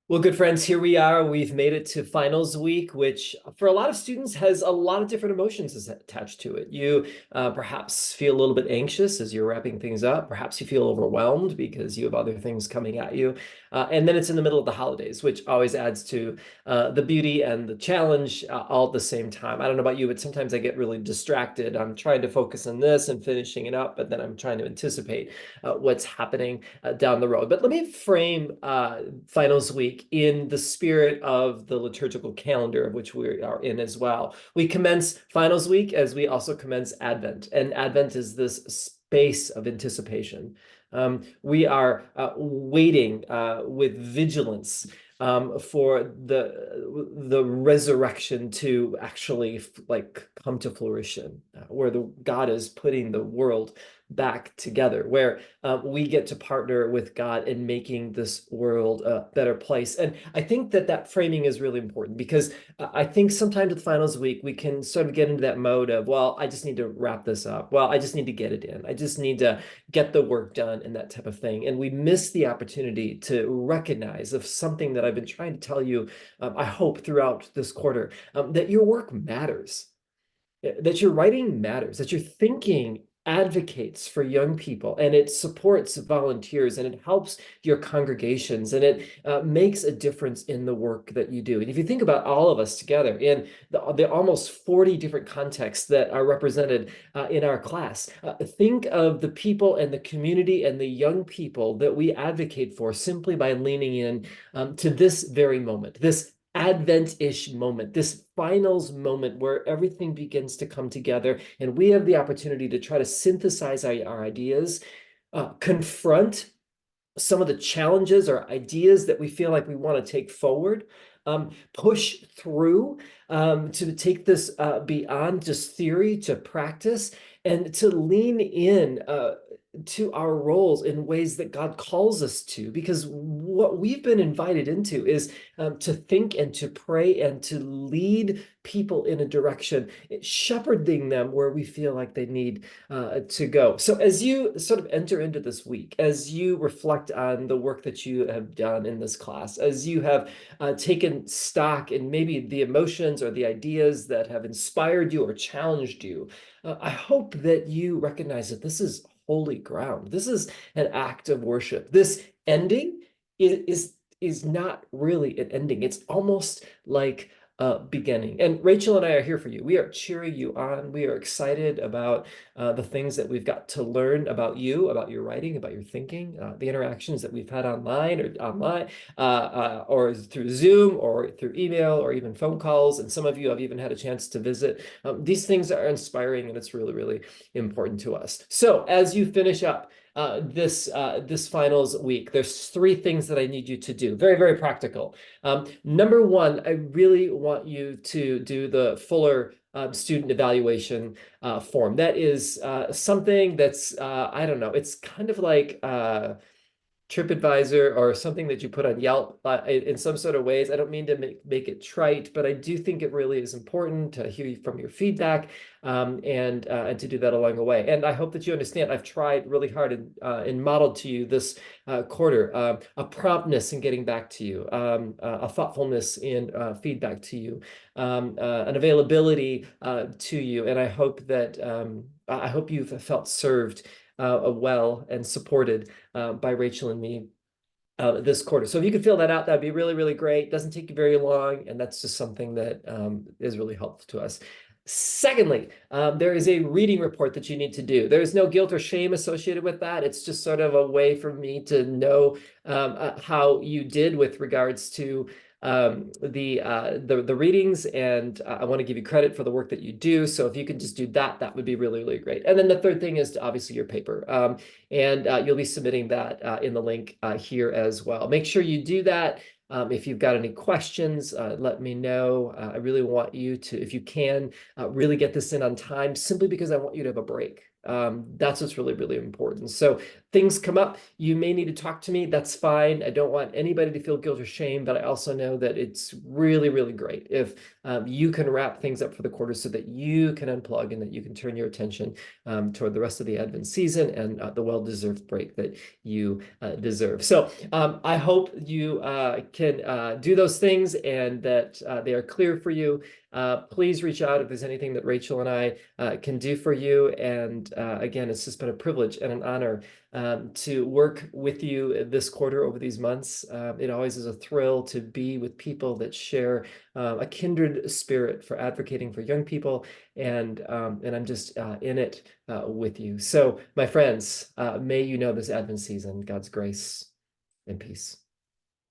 Well, good friends, here we are. We've made it to finals week, which for a lot of students has a lot of different emotions attached to it. You perhaps feel a little bit anxious as you're wrapping things up. Perhaps you feel overwhelmed because you have other things coming at you. And then it's in the middle of the holidays, which always adds to the beauty and the challenge all at the same time. I don't know about you, but sometimes I get really distracted. I'm trying to focus on this and finishing it up, but then I'm trying to anticipate what's happening down the road. But let me frame finals week in the spirit of the liturgical calendar of which we are in as well. We commence finals week as we also commence Advent, and Advent is this space of anticipation. We are waiting with vigilance for the resurrection to actually come to fruition, where God is putting the world back together, where we get to partner with God in making this world a better place. And I think that framing is really important because I think sometimes with finals week, we can sort of get into that mode of, well, I just need to wrap this up. Well, I just need to get it in. I just need to get the work done and that type of thing. And we miss the opportunity to recognize of something that I've been trying to tell you, I hope throughout this quarter, that your work matters, that your writing matters, that your thinking advocates for young people, and it supports volunteers, and it helps your congregations, and it makes a difference in the work that you do. And if you think about all of us together in the almost 40 different contexts that are represented in our class, think of the people and the community and the young people that we advocate for simply by leaning in to this very moment, this Advent-ish moment, this finals moment where everything begins to come together, and we have the opportunity to try to synthesize our ideas, confront some of the challenges or ideas that we feel like we want to take forward, push through to take this beyond just theory to practice, and to lean in to our roles in ways that God calls us to, because what we've been invited into is to think and to pray and to lead people in a direction, shepherding them where we feel like they need to go. So as you sort of enter into this week, as you reflect on the work that you have done in this class, as you have taken stock in maybe the emotions or the ideas that have inspired you or challenged you, I hope that you recognize that this is holy ground. This is an act of worship. This ending is not really an ending. It's almost like a beginning. And Rachel and I are here for you. We are cheering you on. We are excited about the things that we've got to learn about you, about your writing, about your thinking, the interactions that we've had or through Zoom or through email or even phone calls. And some of you have even had a chance to visit. These things are inspiring, and it's really, really important to us. So as you finish up this finals week, there's three things that I need you to do. Very, very practical. Number one, I really want you to do the fuller student evaluation form. That is something that's, I don't know, it's kind of like TripAdvisor or something that you put on Yelp in some sort of ways. I don't mean to make it trite, but I do think it really is important to hear from your feedback and to do that along the way. And I hope that you understand I've tried really hard and modeled to you this quarter a promptness in getting back to you, a thoughtfulness in feedback to you, an availability to you. And I hope you've felt served well and supported by Rachel and me this quarter. So if you could fill that out, that'd be really, really great. Doesn't take you very long, and that's just something that is really helpful to us. Secondly, there is a reading report that you need to do. There's no guilt or shame associated with that. It's just sort of a way for me to know how you did with regards to the readings, and I want to give you credit for the work that you do. So if you could just do that, that would be really, really great. And then the third thing is obviously your paper, and you'll be submitting that in the link here as well. Make sure you do that. If you've got any questions, let me know. I really want you to, if you can, really get this in on time, simply because I want you to have a break. That's what's really, really important. So things come up, you may need to talk to me. That's fine. I don't want anybody to feel guilt or shame, but I also know that it's really, really great if you can wrap things up for the quarter so that you can unplug and that you can turn your attention toward the rest of the Advent season and the well-deserved break that you deserve. So I hope you can do those things and that they are clear for you. Please reach out if there's anything that Rachel and I can do for you. And again, it's just been a privilege and an honor to work with you this quarter over these months. It always is a thrill to be with people that share a kindred spirit for advocating for young people, and I'm just in it with you. So, my friends, may you know this Advent season, God's grace and peace.